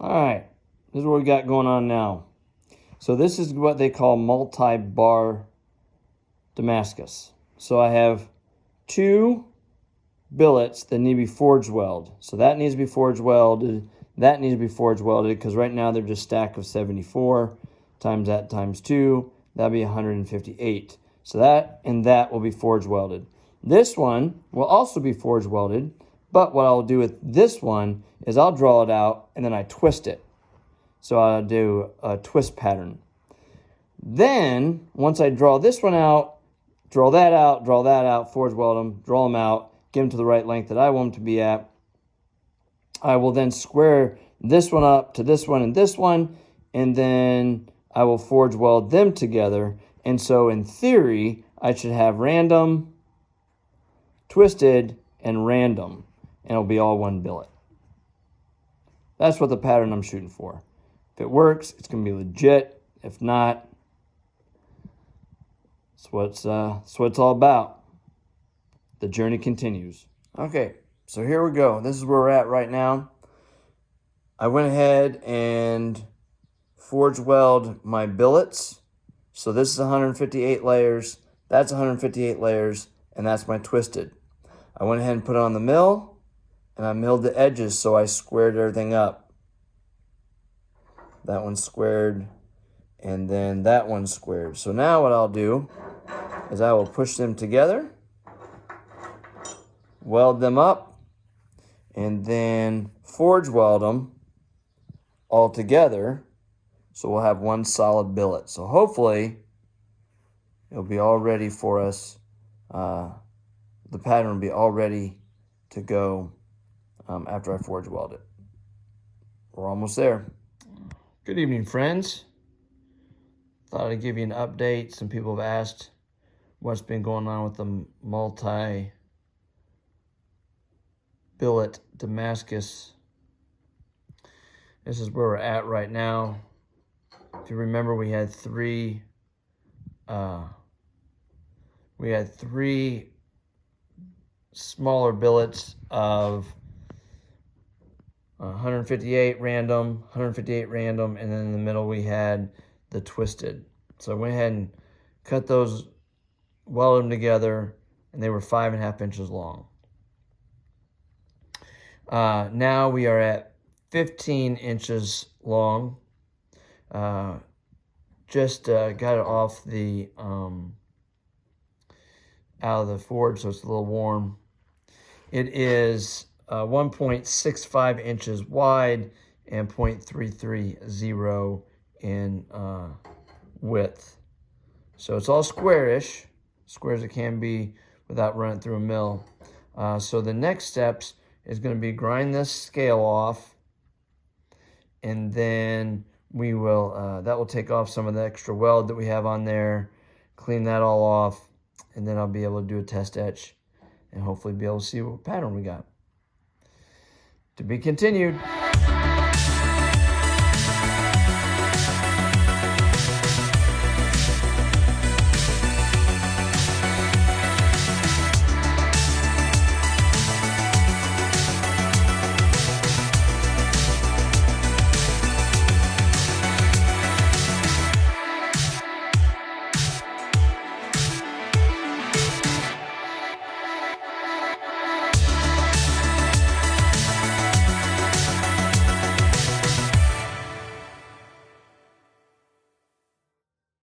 All right, this is what we got going on now. So this is what they call multi-bar Damascus. So I have two billets that need to be forged welded. So that needs to be forged welded. That needs to be forged welded because right now they're just stack of 74 times that times 2. That'll be 158. So that and that will be forged welded. This one will also be forged welded, but what I'll do with this one is I'll draw it out and then I twist it. So I'll do a twist pattern. Then, once I draw this one out, draw that out, forge weld them, draw them out, get them to the right length that I want them to be at, I will then square this one up to this one, and then I will forge weld them together. And so in theory, I should have random, twisted, and random, and it'll be all one billet. That's what the pattern I'm shooting for. If it works, it's going to be legit. If not, that's what it's all about. The journey continues. Okay, so here we go. This is where we're at right now. I went ahead and forge weld my billets. So this is 158 layers, that's 158 layers, and that's my twisted. I went ahead and put it on the mill, and I milled the edges, so I squared everything up. That one's squared, and then that one's squared. So now what I'll do is I will push them together, weld them up, and then forge weld them all together, so we'll have one solid billet. So hopefully it'll be all ready for us. The pattern will be all ready to go after I forge weld it. We're almost there. Good evening, friends. Thought I'd give you an update. Some people have asked what's been going on with the multi-billet Damascus. This is where we're at right now. If you remember, we had three smaller billets of 158 random, and then in the middle we had the twisted. So I went ahead and cut those, welded them together, and they were 5.5 inches long. Now we are at 15 inches long. Just got it off the out of the forge, so it's a little warm. It is 1.65 inches wide and 0.330 in width. So it's all squarish, square as it can be without running through a mill. So the next steps is going to be grind this scale off, and then we will that will take off some of the extra weld that we have on there, clean that all off, and then I'll be able to do a test etch and hopefully be able to see what pattern we got. To be continued.